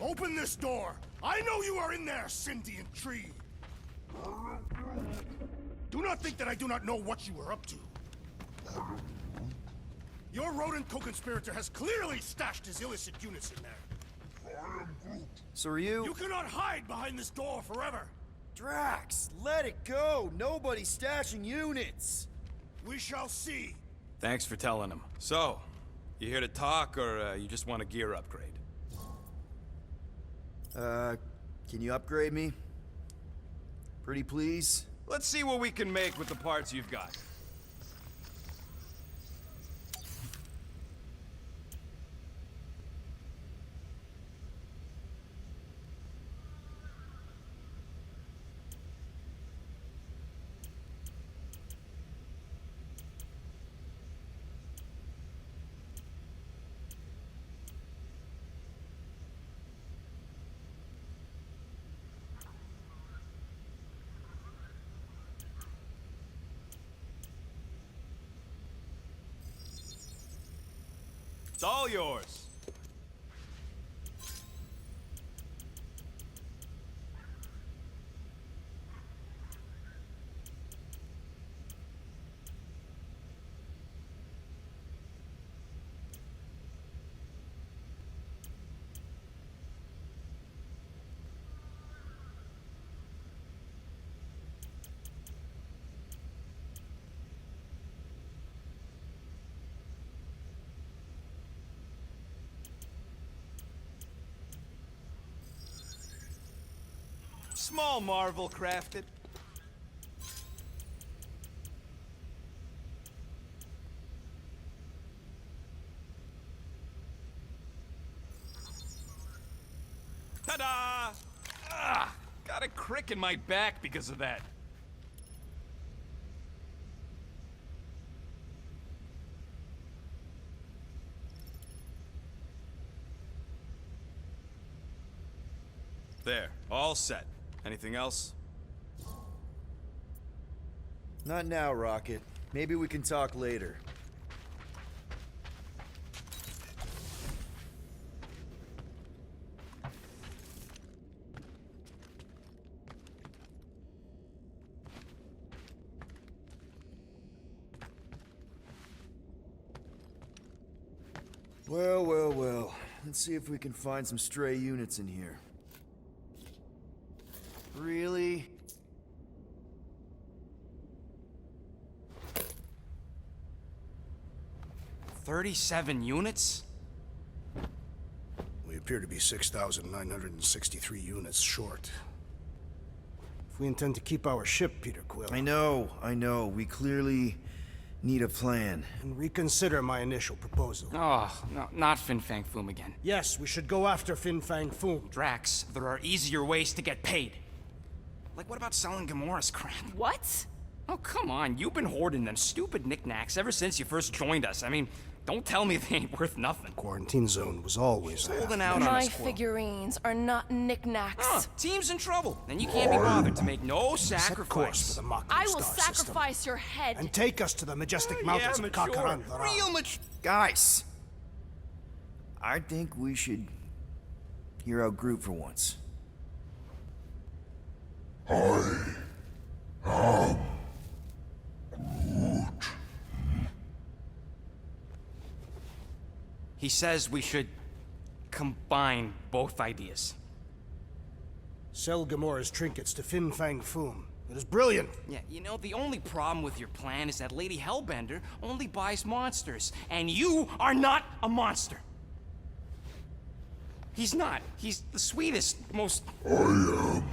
Open this door! I know you are in there, sentient tree! Do not think that I do not know what you are up to. Your rodent co-conspirator has clearly stashed his illicit units in there. So are you? You cannot hide behind this door forever! Drax, let it go! Nobody's stashing units! We shall see. Thanks for telling him. So, you here to talk, or you just want a gear upgrade? Can you upgrade me? Pretty please? Let's see what we can make with the parts you've got. It's all yours. Small marvel crafted. Ta-da! Ah, got a crick in my back because of that. There, all set. Anything else? Not now, Rocket. Maybe we can talk later. Well, well, well. Let's see if we can find some stray units in here. Really? $37 units? We appear to be 6,963 units short. If we intend to keep our ship, Peter Quill... I know. We clearly need a plan. And reconsider my initial proposal. Oh, no, not Fin Fang Foom again. Yes, we should go after Fin Fang Foom. Drax, there are easier ways to get paid. Like, what about selling Gamora's crap? What? Oh, come on. You've been hoarding them stupid knickknacks ever since you first joined us. I mean, don't tell me they ain't worth nothing. Quarantine zone was always there. Holding out on My us, Quill. figurines are not knickknacks. Team's in trouble, and you can't be bothered to make no Set course for sacrifice. the Mockery I will Star sacrifice system, your head. and take us to the majestic mountains of mature. Kakaran. Real mature. Guys! I think we should hear out Groot for once. He says we should combine both ideas. Sell Gamora's trinkets to Fin Fang Foom. It is brilliant. Yeah, you know, the only problem with your plan is that Lady Hellbender only buys monsters, and you are not a monster. He's not. He's the sweetest, most... I am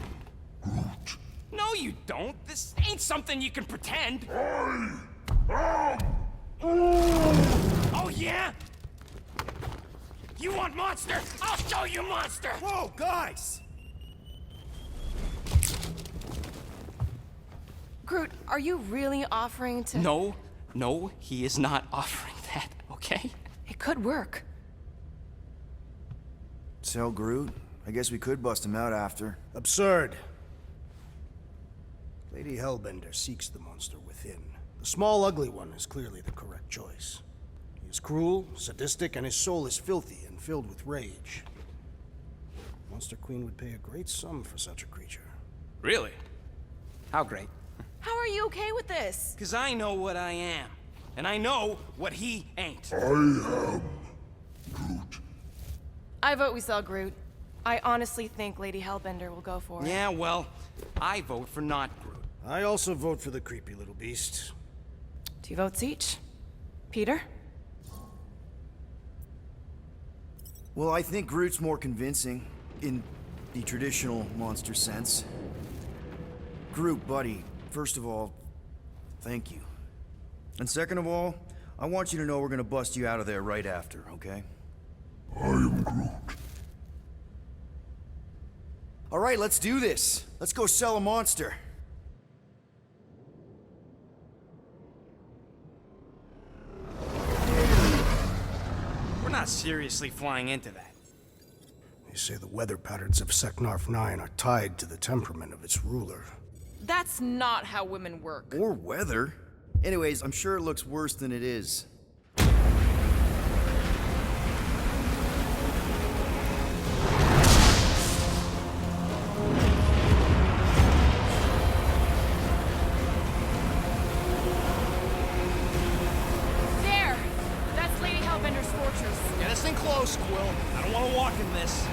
Groot. No, you don't. This ain't something you can pretend. I am Oh, yeah? You want monster? I'll show you monster! Whoa, guys! Groot, are you really offering to... No, he is not offering that, okay? It could work. Sell Groot? I guess we could bust him out after. Absurd. Lady Hellbender seeks the monster within. The small, ugly one is clearly the correct choice. He is cruel, sadistic, and his soul is filthy and filled with rage. Monster Queen would pay a great sum for such a creature. Really? How great? How are you okay with this? Because I know what I am. And I know what he ain't. I am Groot. I vote we sell Groot. I honestly think Lady Hellbender will go for it. Yeah, well, I vote for not Groot. I also vote for the creepy little beast. 2 votes each. Peter? Well, I think Groot's more convincing, in the traditional monster sense. Groot, buddy, first of all, thank you. And second of all, I want you to know we're gonna bust you out of there right after, okay? I am Groot. All right, let's do this. Let's go sell a monster. We're not seriously flying into that. They say the weather patterns of Seknarf 9 are tied to the temperament of its ruler. That's not how women work. Or weather. Anyways, I'm sure it looks worse than it is. There! That's Lady Hellbender's fortress. Get us in close, Quill. I don't want to walk in this.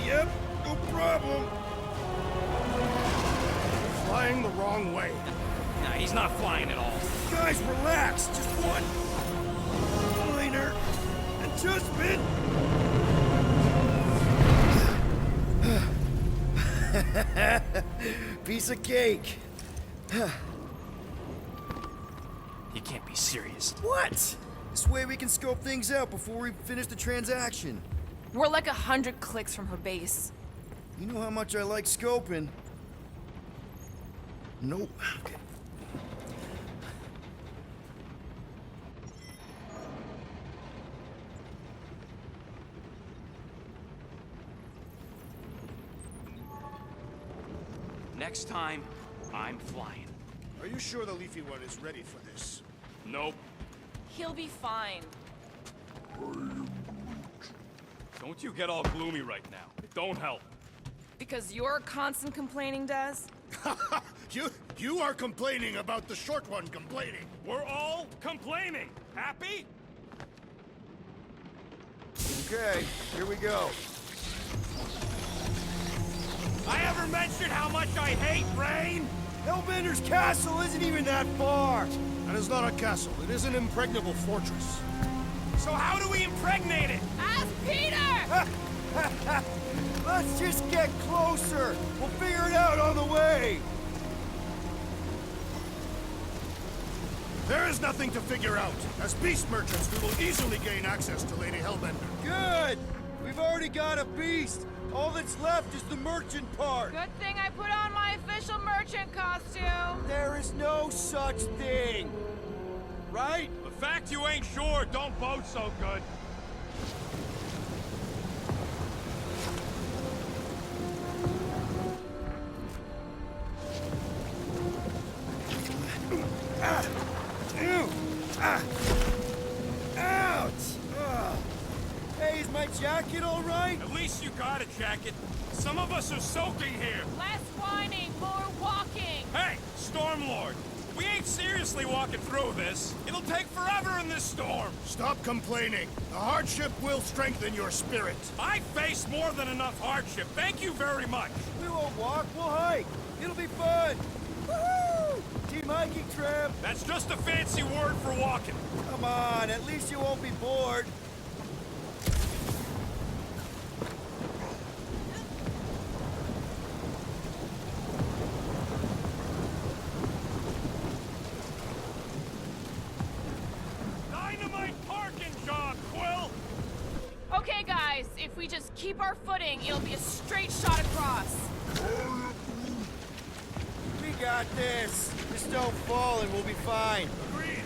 Yep, no problem. Flying the wrong way. No, he's not flying at all. Guys, relax. Just one minor adjustment. Piece of cake. He can't be serious. What? This way we can scope things out before we finish the transaction. We're like 100 clicks from her base. You know how much I like scoping. Nope. Okay. Next time, I'm flying. Are you sure the leafy one is ready for this? Nope. He'll be fine. Don't you get all gloomy right now. It don't help. Because you're constant complaining, Des? You are complaining about the short one complaining. We're all complaining. Happy? Okay, here we go. I ever mentioned how much I hate rain? Hellbender's castle isn't even that far. That is not a castle. It is an impregnable fortress. So how do we impregnate it? Ask Peter! Let's just get closer. We'll figure it out on the way. There is nothing to figure out. As beast merchants, we will easily gain access to Lady Hellbender. Good. We've already got a beast. All that's left is the merchant part. Good thing I put on my official merchant costume. There is no such thing. Right? The fact you ain't sure don't bode so good. Ouch! Hey, is my jacket all right? At least you got a jacket. Some of us are soaking here. Less whining, more walking. Hey, Stormlord. We ain't seriously walking through this. It'll take forever in this storm. Stop complaining. The hardship will strengthen your spirit. I faced more than enough hardship. Thank you very much. We won't walk, we'll hike. It'll be fun. Woohoo! Team hiking trip. That's just a fancy word for walking. Come on, at least you won't be bored. Dynamite parking job, Quill! Okay, guys, if we just keep our footing, it'll be a straight shot across. We got this. Just don't fall and we'll be fine. Agreed.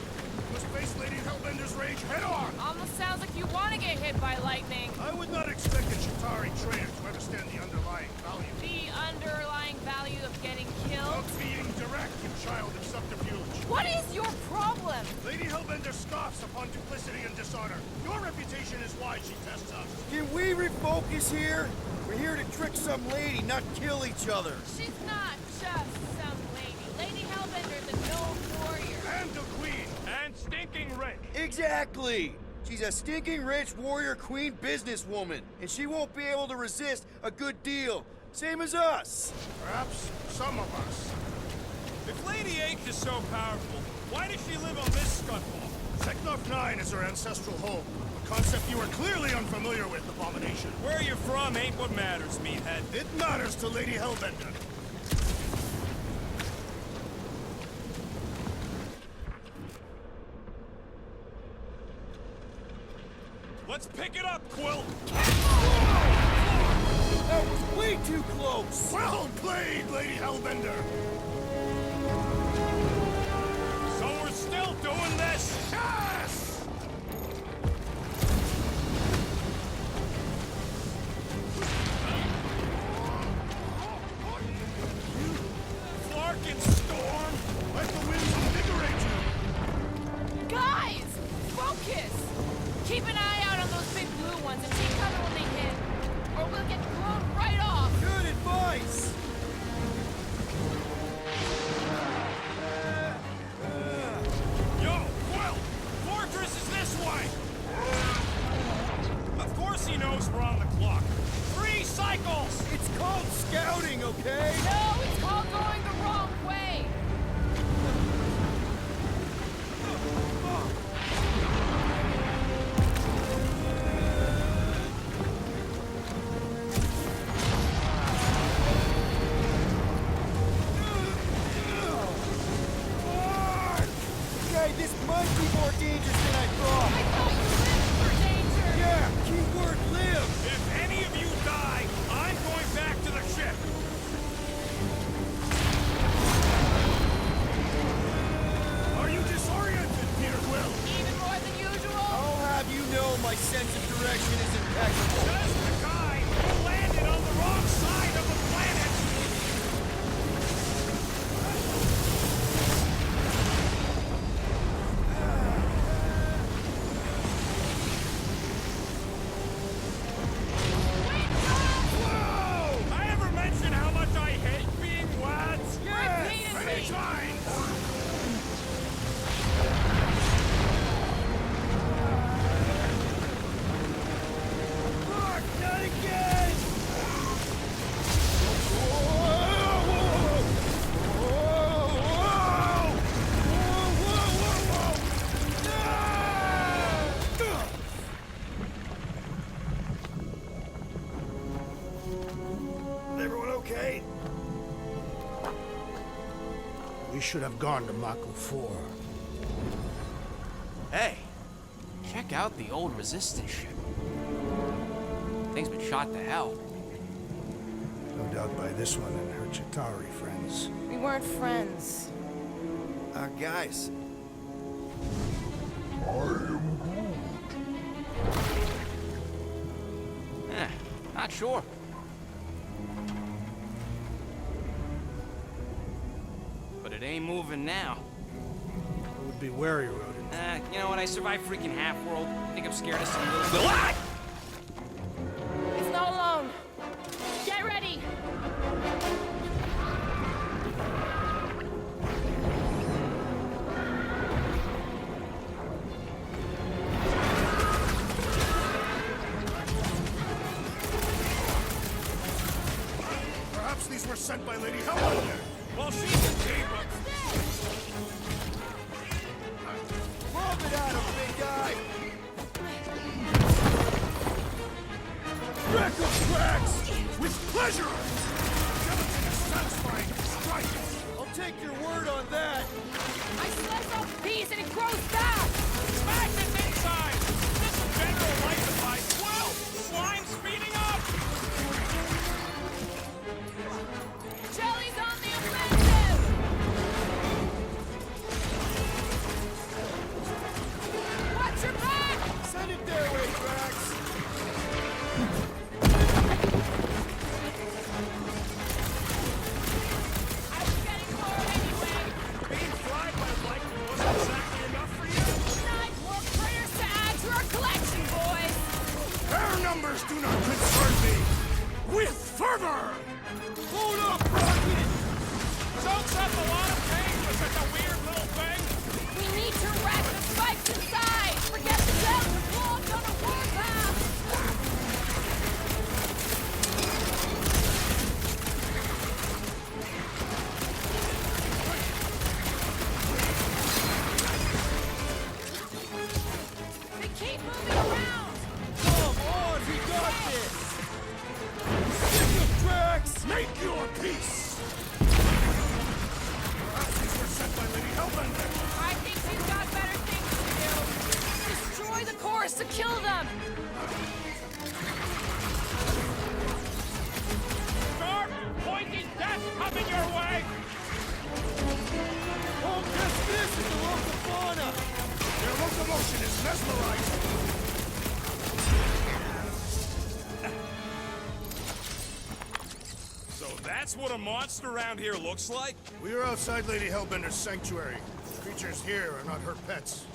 Must face Lady Hellbender's rage head-on! Almost sounds like you want to get hit by lightning. I would not expect a Chitauri trader to understand the underlying value The underlying value of getting killed? of being direct, you child of subterfuge. What is your problem? Lady Hellbender scoffs upon duplicity and dishonor. Your reputation is why she tests us. Can we refocus here? We're here to trick some lady, not kill each other. She's not just some lady. Lady Hellbender's a known warrior. And a queen. And stinking rich. Exactly! She's a stinking rich warrior queen businesswoman, and she won't be able to resist a good deal. Same as us. Perhaps some of us. If Lady H is so powerful, why does she live on this scutball? Seknarf 9 is her ancestral home. A concept you are clearly unfamiliar with, Abomination. Where you're from ain't what matters, meathead. It matters to Lady Hellbender. Let's pick it up, Quill! That was way too close! Well played, Lady Hellbender! So we're still doing this? Yes! Flark and Storm? Let the winds invigorate you! Guys! Focus! Keep an eye out on those big blue ones and take cover when they hit. Or we'll get blown right off. Good advice! Yo, Quill! Fortress is this way! Of course he knows we're on the clock. 3 cycles! It's called scouting, okay? No, it's called going the wrong way. Okay, this might be more dangerous than I thought. I thought you lived for danger. Yeah, keyword live! If any of you die, I'm going back to the ship! Are you disoriented, Peter Quill? Even more than usual. I'll have you know my sense of direction is impeccable. Just the guy who landed on the wrong side of the planet! I ever mention how much I hate being lads? Repeatedly. Times! Fuck, not again! Everyone okay? We should have gone to Mako 4. Hey, check out the old resistance ship. Thing's been shot to hell. No doubt by this one and her Chitauri friends. We weren't friends. Guys, Not sure. But it ain't moving now. It would be wary, Rodin. You know what? I survived freaking Half-World. Think I'm scared of some little... Ah! It's not alone. Get ready. Perhaps these were sent by Lady Hellbender. Well, she's a diva. lob it at him, big guy! Record cracks! With pleasure! Skeleton is satisfying. Strike! I'll take your word on that! I slice off a piece and it grows back. Smash its inside! Just a general light device. Well, slime's speeding up! Jelly's on the offensive. Kill them! Sharp, pointing death coming your way! Oh, just this is the local fauna! Their locomotion is mesmerizing. So that's what a monster around here looks like? We are outside Lady Hellbender's sanctuary. Creatures here are not her pets.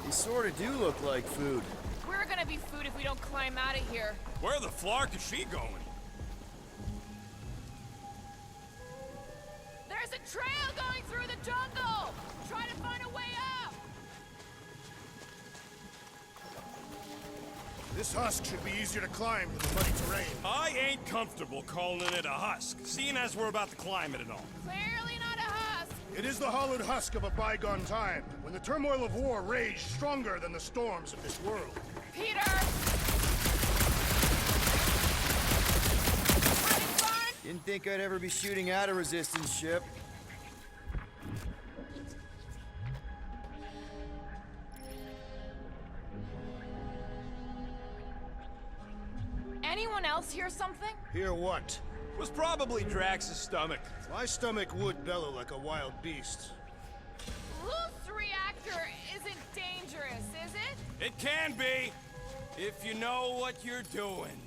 They sort of do look like food. We're gonna be food if we don't climb out of here. Where the flark is she going? There's a trail going through the jungle! Try to find a way up! This husk should be easier to climb than the muddy terrain. I ain't comfortable calling it a husk, seeing as we're about to climb it and all. Clearly not a husk! It is the hollowed husk of a bygone time, when the turmoil of war raged stronger than the storms of this world. Peter! Having fun? Didn't think I'd ever be shooting at a resistance ship. Anyone else hear something? Hear what? Was probably Drax's stomach. My stomach would bellow like a wild beast. Loose reactor isn't dangerous, is it? It can be, if you know what you're doing.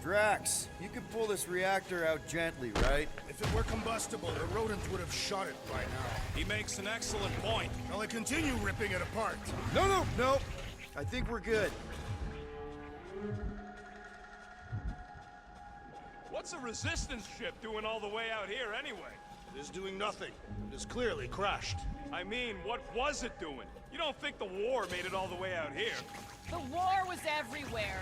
Drax, you could pull this reactor out gently, right? If it were combustible, the rodents would have shot it by now. He makes an excellent point. Shall I continue ripping it apart? No. I think we're good. What's a resistance ship doing all the way out here anyway? It is doing nothing. It is clearly crashed. I mean, what was it doing? You don't think the war made it all the way out here? The war was everywhere.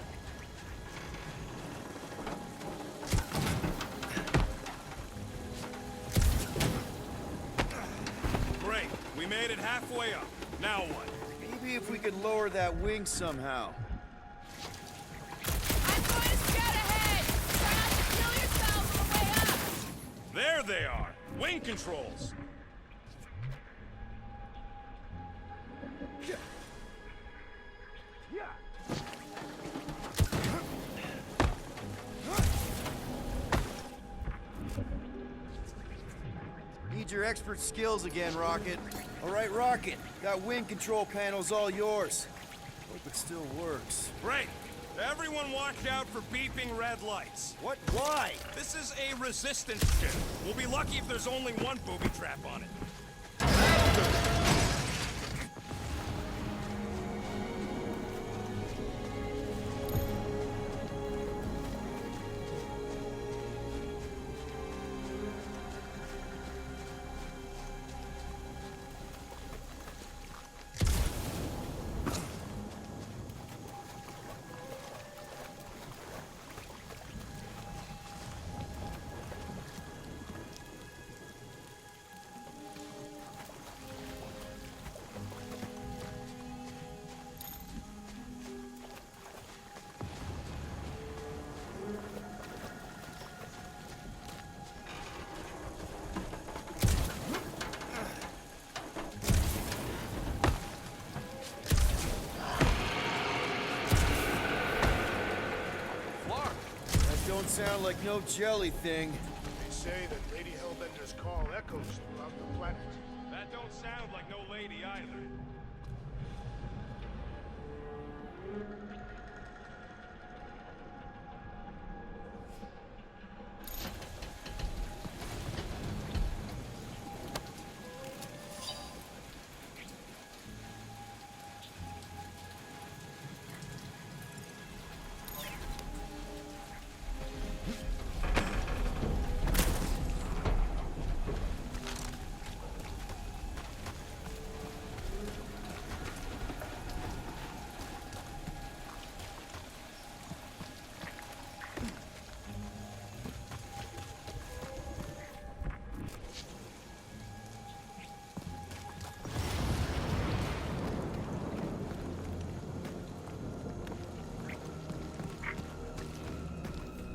Great, we made it halfway up. Now what? Maybe if we could lower that wing somehow. I'm going to scout ahead! Try not to kill yourselves on the way up! There they are! Wing controls! Need your expert skills again, Rocket. All right, Rocket. That wing control panel's all yours. Hope it still works. Great! Everyone watch out for beeping red lights. What? Why? This is a resistance ship. We'll be lucky if there's only one booby trap on it. Don't sound like no jelly thing. They say that Lady Hellbender's call echoes throughout the planet. That don't sound like no lady either.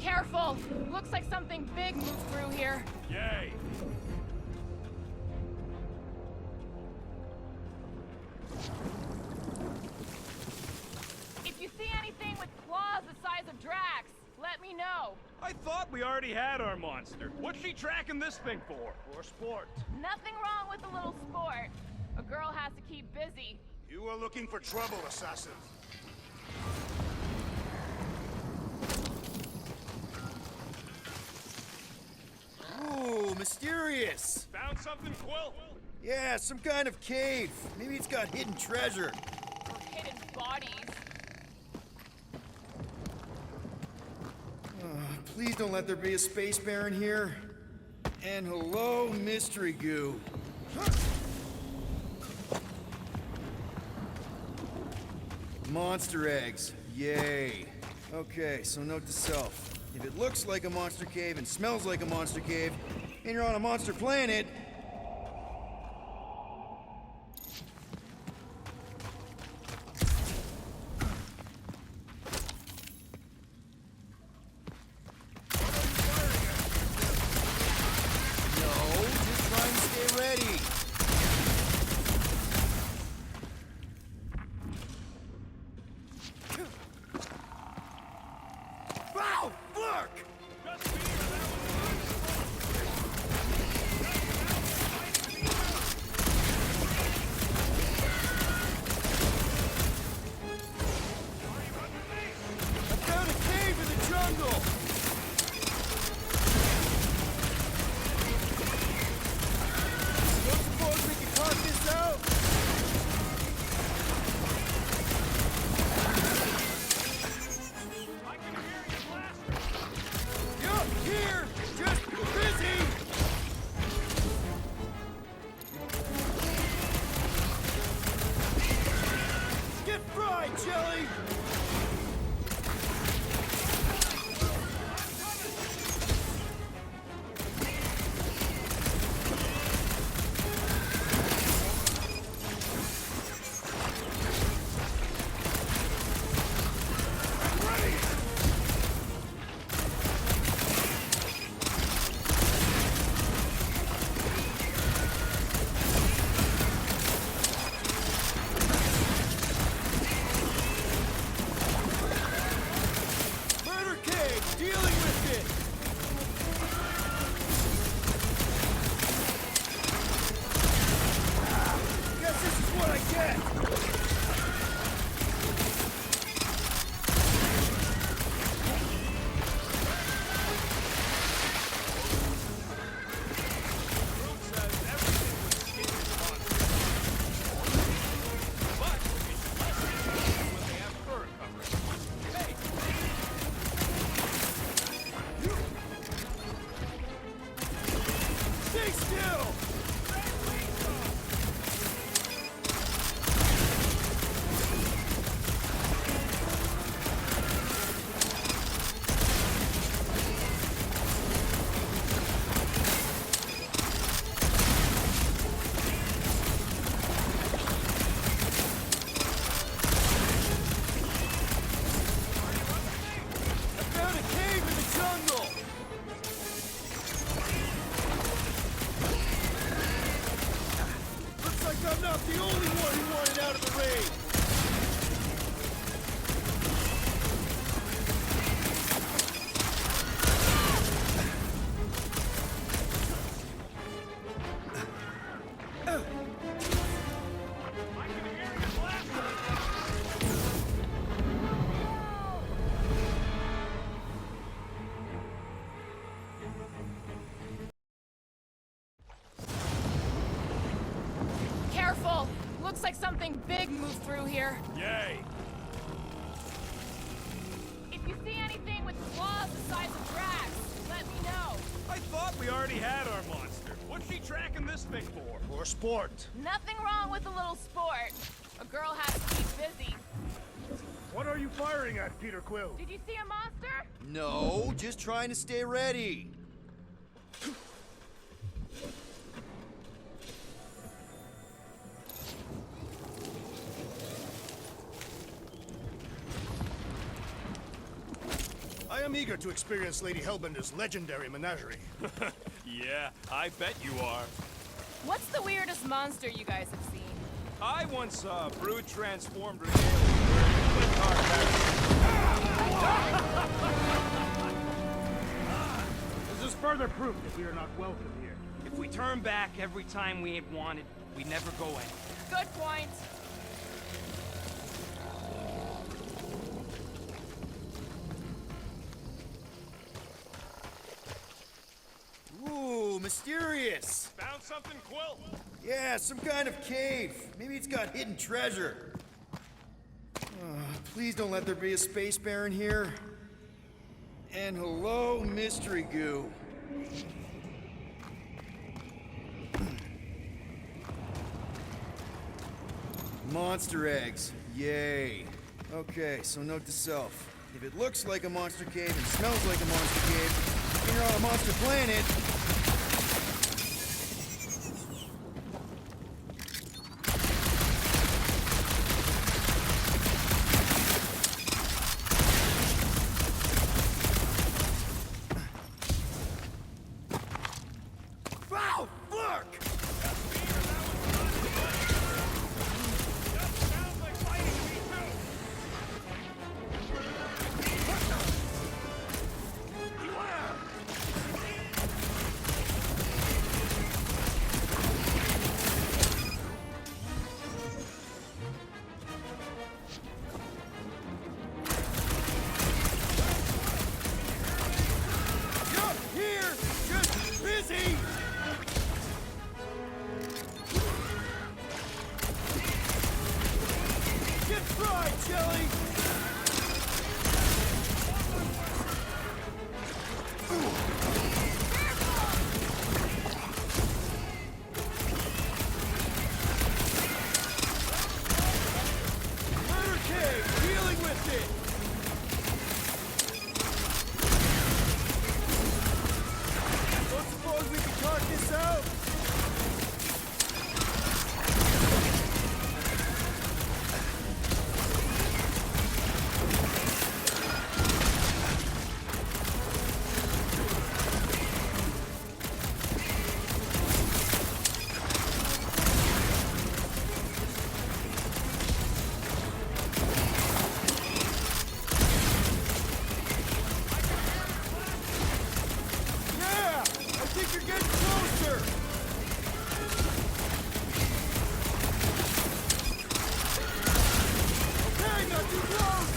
Careful! Looks like something big moved through here. Yay! me know. I thought we already had our monster. What's she tracking this thing for? For sport. Nothing wrong with a little sport. A girl has to keep busy. You are looking for trouble, assassin. Ooh, mysterious. Found something, Quill? Yeah, some kind of cave. Maybe it's got hidden treasure. Or hidden bodies. Please don't let there be a space baron here. And hello, mystery goo. Monster eggs. Yay. Okay, so note to self. If it looks like a monster cave and smells like a monster cave, and you're on a monster planet, no, just try and stay ready. Ow! Fuck! I found a cave in the jungle! Don't suppose we can talk this out? Yup, here! Just busy! Get fried, Jelly! Murder cage, dealing with it! Guess this is what I get! Group says everything was skin is monster. But we should listen when they have fur coverage. Hey! Stay still! I found a cave in the jungle! Looks like I'm not the only one who wanted out of the raid! I can hear you laughing! Careful! Looks like something big moved through here. Yay! If you see anything with claws the size of grass, let me know. I thought we already had our monster. What's she tracking this thing for? For sport. Nothing wrong with a little sport. A girl has to keep busy. What are you firing at, Peter Quill? Did you see a monster? No, just trying to stay ready. I am eager to experience Lady Hellbender's legendary menagerie. Yeah, I bet you are. What's the weirdest monster you guys have seen? I once saw a brood transformed regalia wearing a flint car. further proof that we are not welcome here. If we turn back every time we ain't wanted, we never go anywhere. Good point. Ooh, mysterious. Found something, Quill? Yeah, some kind of cave. Maybe it's got hidden treasure. Please don't let there be a space baron here. And hello, mystery goo. Monster eggs. Yay. Okay, so note to self. If it looks like a monster cave and smells like a monster cave, and you're on a monster planet, wow, fuck! Sounds like fighting me too. Yup, here! Just busy! Get fried, Jelly! Murder Cave, dealing with it! Don't suppose we can talk this out? Yeah! I think you're getting closer! Okay, not too close!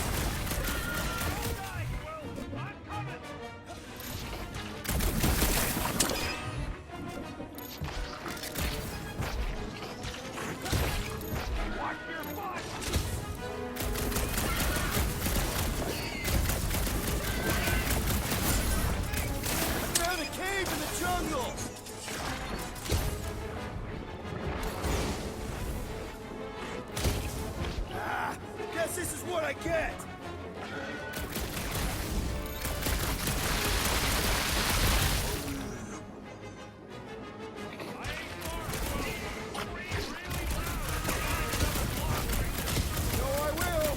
I found a cave in the jungle! Guess this is what I get! No, I will!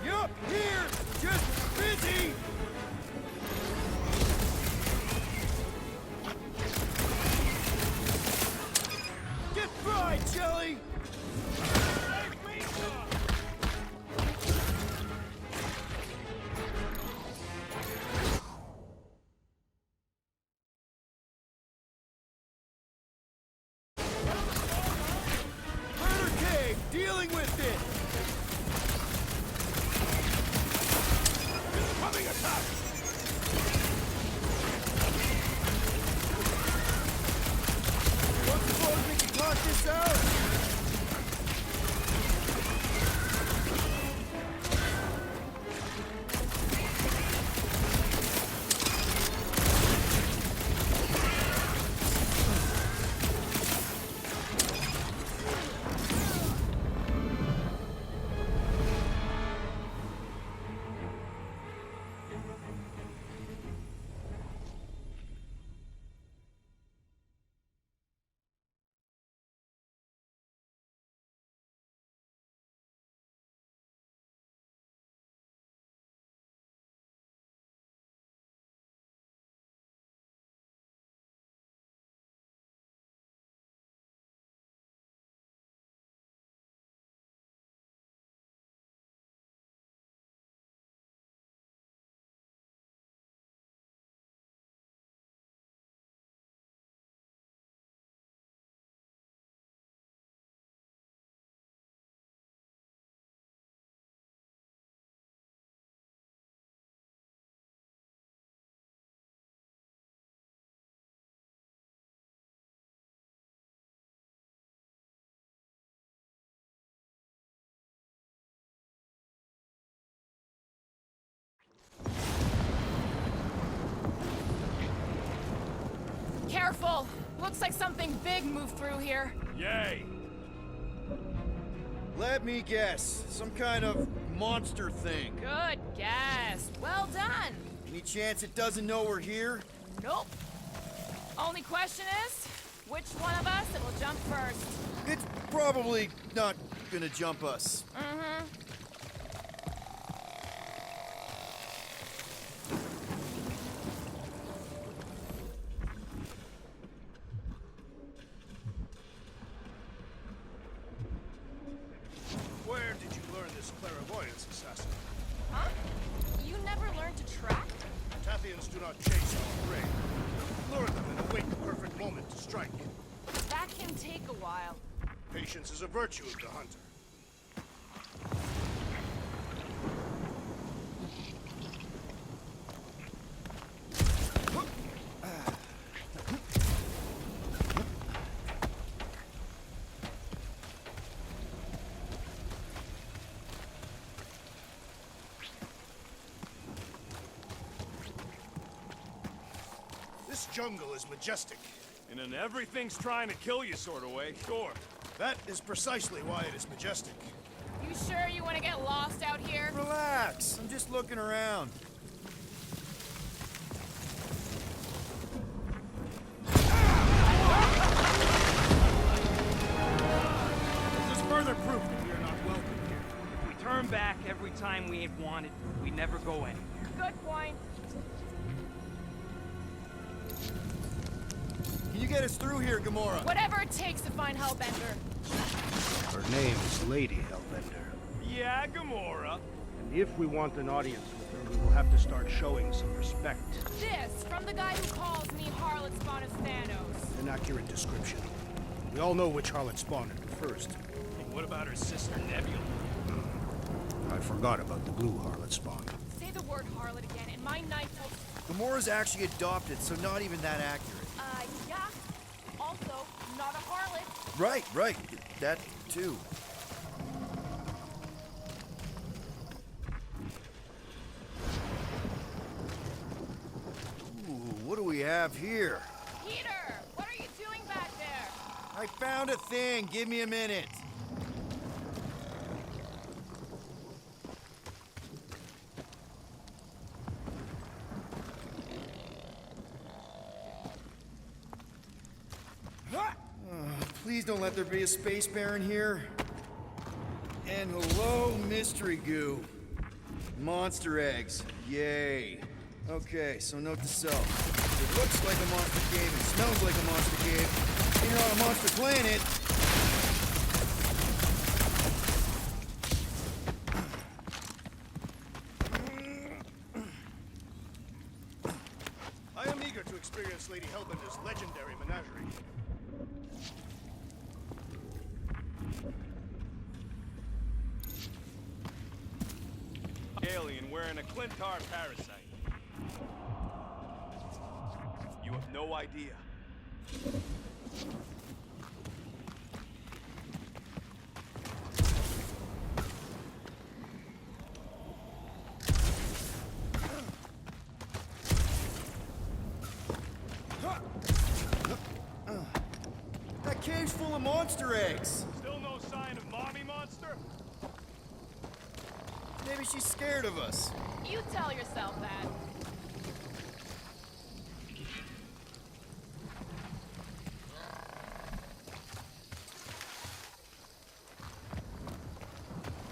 Yup, here! Just busy! Get fried, Jelly! Murder Cave, dealing with it! Coming attack! Don't suppose we can talk this out? Careful! Looks like something big moved through here. Yay! Let me guess. Some kind of monster thing. Good guess. Well done. Any chance it doesn't know we're here? Nope. Only question is, which one of us it will jump first? It's probably not gonna jump us. Mm-hmm. Where did you learn this clairvoyance, assassin? Huh? You never learned to track? Tathians do not chase our prey. Lure them and await the perfect moment to strike. That can take a while. Patience is a virtue of the hunter. This jungle is majestic. In an everything's trying to kill you sort of way, sure. That is precisely why it is majestic. You sure you want to get lost out here? Relax. I'm just looking around. This is further proof that we are not welcome here. If we turn back every time we ain't wanted, we never go anywhere. Good point. Can you get us through here, Gamora? Whatever it takes to find Hellbender. Her name is Lady Hellbender. Yeah, Gamora. And if we want an audience with her, we will have to start showing some respect. This from the guy who calls me Harlot Spawn of Thanos. An accurate description. We all know which harlot spawned her first. And what about her sister Nebula? I forgot about the blue harlot spawn. Say the word harlot again, and my knife will... Gamora's actually adopted, so not even that accurate. Yeah. Also, not a harlot. Right. That, too. Ooh, what do we have here? Peter, what are you doing back there? I found a thing. Give me a minute. Please don't let there be a space baron here. And hello, mystery goo. Monster eggs. Yay. Okay, so note to self. It looks like a monster cave and smells like a monster cave. And you're on a monster planet. I am eager to experience Lady Hellbender's legendary menagerie. Alien wearing a Clintar parasite. You have no idea. That cave's full of monster eggs. Still no sign of Mommy Monster? Maybe she's scared of us. You tell yourself that.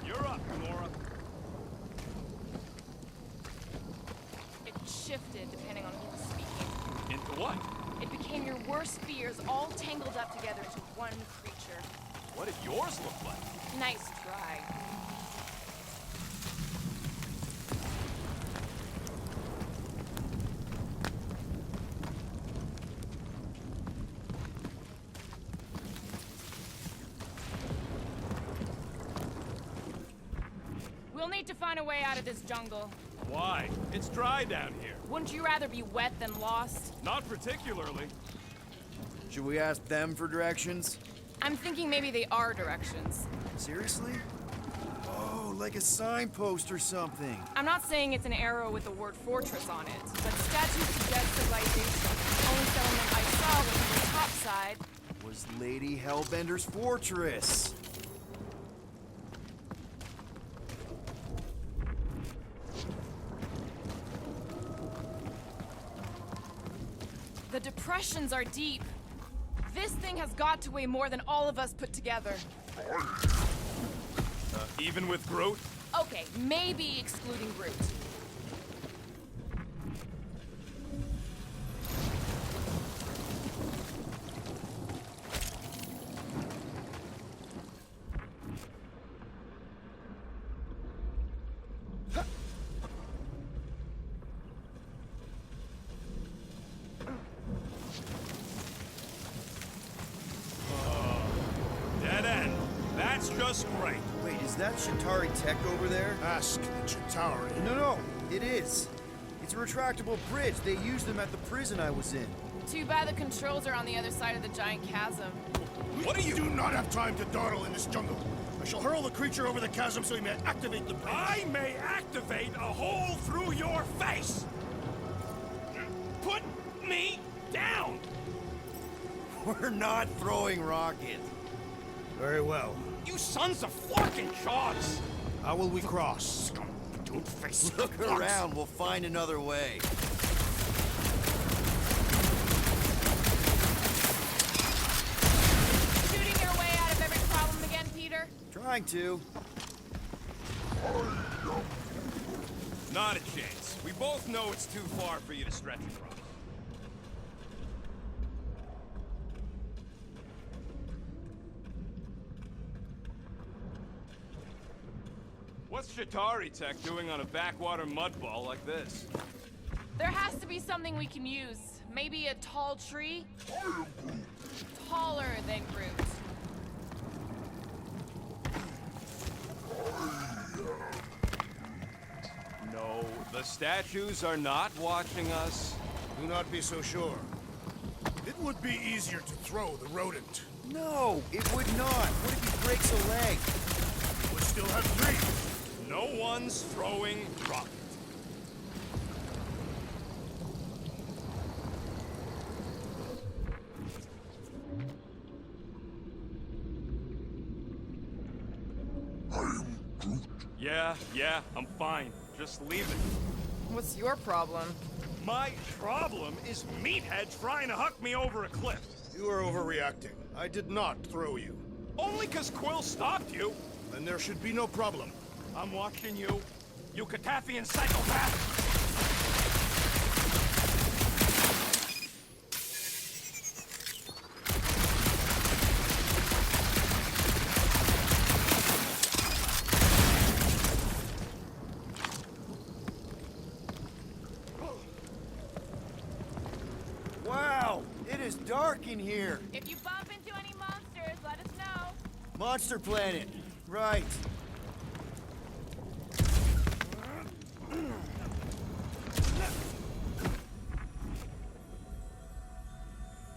You're up, Gamora. It shifted depending on who was speaking. Into what? It became your worst fears all tangled up together into one creature. What did yours look like? Nice try. We'll need to find a way out of this jungle. Why? It's dry down here. Wouldn't you rather be wet than lost? Not particularly. Should we ask them for directions? I'm thinking maybe they are directions. Seriously? Oh, like a signpost or something. I'm not saying it's an arrow with the word fortress on it, but statue suggests civilization. Only settlement I saw was on the top side. Was Lady Hellbender's fortress. The depressions are deep. This thing has got to weigh more than all of us put together. Even with Groot? Okay, maybe excluding Groot. Dead end. That's just great. Wait, is that Shatari tech over there? Ask the Chitauri. No, it is. It's a retractable bridge. They used them at the prison I was in. Too bad the controls are on the other side of the giant chasm. What are you... do not have time to dawdle in this jungle. I shall hurl the creature over the chasm so he may activate the bridge. I may activate a hole through your face! Put me down! We're not throwing rockets. Very well. You sons of forking chogs! How will we cross? Don't face Look around, we'll find another way. Shooting your way out of every problem again, Peter? Trying to. Not a chance. We both know it's too far for you to stretch across. What's Shatari Tech doing on a backwater mud ball like this? There has to be something we can use. Maybe a tall tree? Taller than Groot. No, the statues are not watching us. Do not be so sure. It would be easier to throw the rodent. No, it would not. What if he breaks a leg? We still have three. No one's throwing rock. I'm Groot. Yeah, I'm fine. Just leave it. What's your problem? My problem is meatheads trying to huck me over a cliff. You are overreacting. I did not throw you. Only 'cause Quill stopped you. Then there should be no problem. I'm watching you, you Katafian psychopath! Wow, it is dark in here. If you bump into any monsters, let us know. Monster Planet. Right.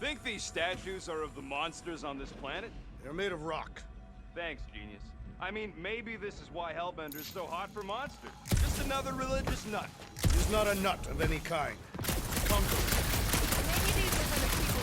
Think these statues are of the monsters on this planet? They're made of rock. Thanks, genius. I mean, maybe this is why Hellbender's so hot for monsters. Just another religious nut. He's not a nut of any kind. Conquer. Maybe these are for the people.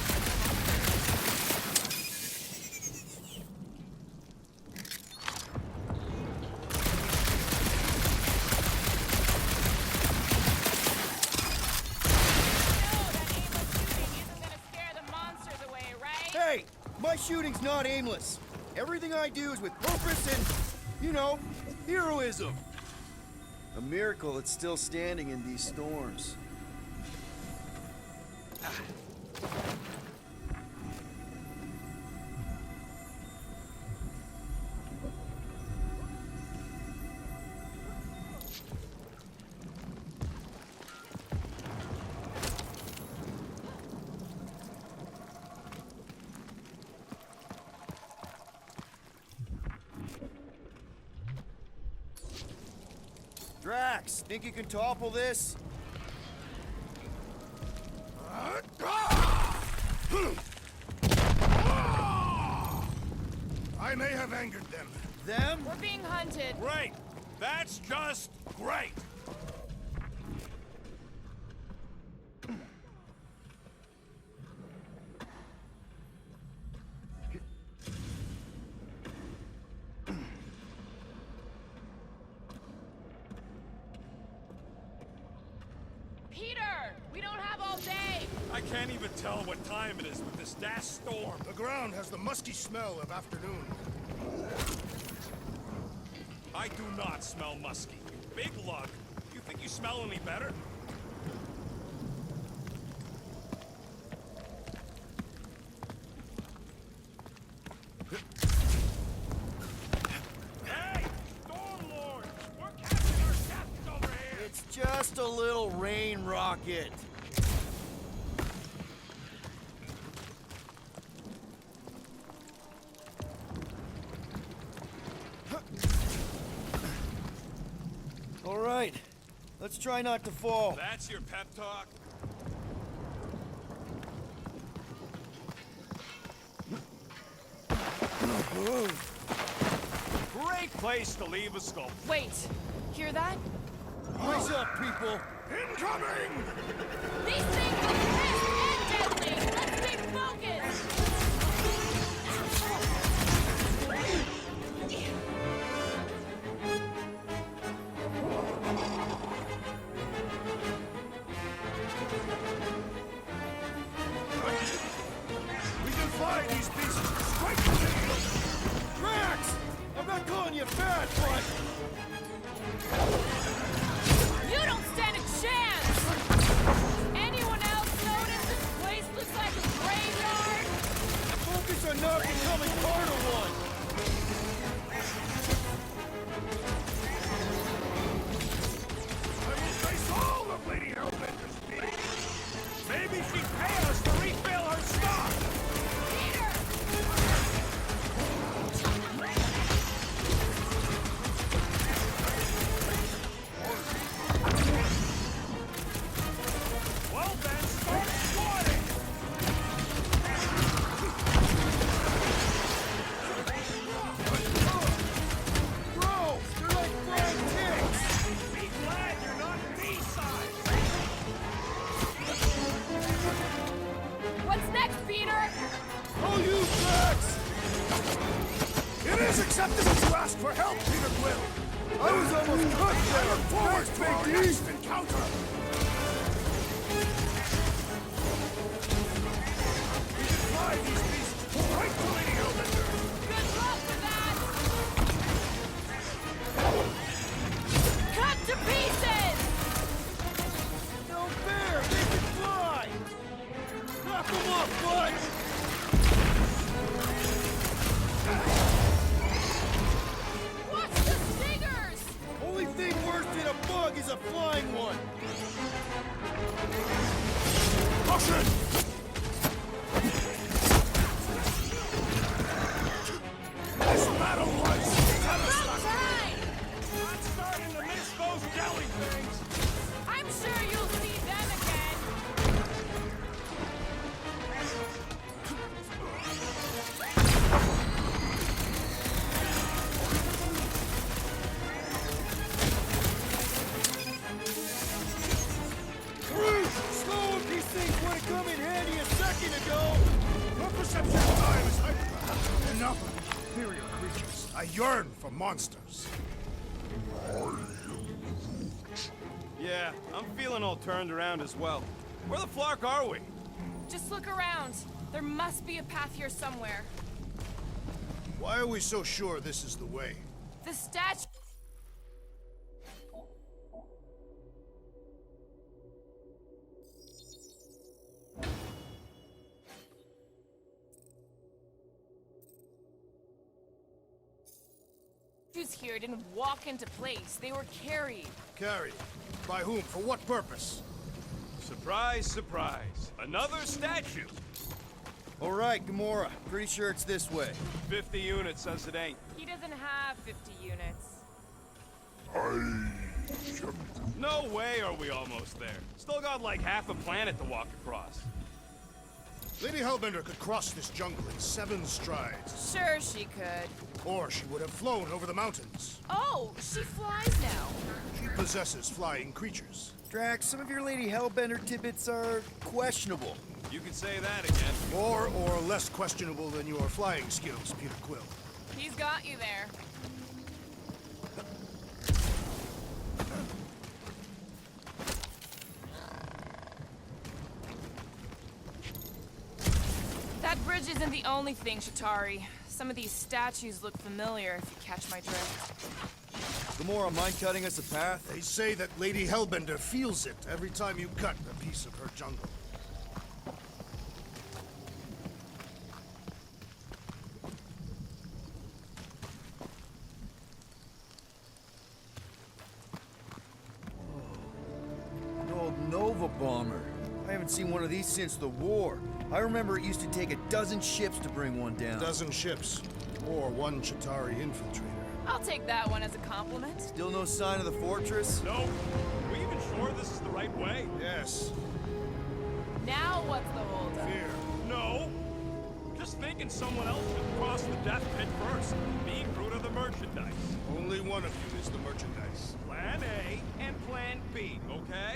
Hey, my shooting's not aimless. Everything I do is with purpose and, you know, heroism. A miracle it's still standing in these storms. Drax, think you can topple this? I may have angered them. Them? We're being hunted. Right! That's just great! Peter! We don't have all day! I can't even tell what time it is with this dash storm. The ground has the musky smell of afternoon. I do not smell musky. You big lug. You think you smell any better? Hey! Storm Lord! We're catching our captains over here! It's just a little rain rocket. All right, let's try not to fall. That's your pep talk? Great place to leave a sculpture. Wait, hear that? Brace up, people. Incoming! These things are fast and deadly! Let's stay focused! We can fly these pieces straight to the hill! Drax! I'm not calling you bad, but... You don't stand a chance! Anyone else notice this place looks like a graveyard? Focus on not becoming part of one! I will face all of Lady Hellbender's needs! Maybe she'd pay us to refill her stock! Peter! Well then, start squatting! Bro, you're like flying ticks! Be glad you're not B-side! What's next, Peter? Oh, you Drax! It is acceptable to ask for help, Peter Quill. I was almost cut I there! look forward Thanks, to our Big D. next encounter. We can fly these beasts right to Lady Hellbender. Good luck with that! Cut to pieces! No fair! They can fly! Knock them off, bud! Watch the stingers! Only thing worse than a bug is a flying one! Caution! This battle was About time! I'm starting to miss those jelly things! I'm sure you'll see them again. Groot! Slow if these things would have come in handy a second ago! Your perception of time is hyper. Enough of inferior creatures. I yearn for monsters. Yeah, I'm feeling all turned around as well. Where the flark are we? Just look around. There must be a path here somewhere. Why are we so sure this is the way? The statue... here didn't walk into place. They were carried. Carried. By whom? For what purpose? Surprise, surprise. Another statue. All right, Gamora. Pretty sure it's this way. 50 units says it ain't. He doesn't have 50 units. No way are we almost there. Still got like half a planet to walk across. Lady Hellbender could cross this jungle in 7 strides. Sure she could. Or she would have flown over the mountains. Oh, she flies now. She possesses flying creatures. Drax, some of your Lady Hellbender tidbits are questionable. You can say that again. More or less questionable than your flying skills, Peter Quill. He's got you there. That bridge isn't the only thing, Shatari. Some of these statues look familiar, if you catch my drift. Gamora, mind cutting us a path? They say that Lady Hellbender feels it every time you cut a piece of her jungle. An old Nova bomber. I haven't seen one of these since the war. I remember it used to take a dozen ships to bring one down. 12 ships, or 1 Chitauri infiltrator. I'll take that one as a compliment. Still no sign of the fortress? No. Are we even sure this is the right way? Yes, Now what's the holdup? fear. No. Just thinking someone else should cross the death pit first. Me, Groot, or the merchandise. Only one of you is the merchandise. Plan A and Plan B, okay?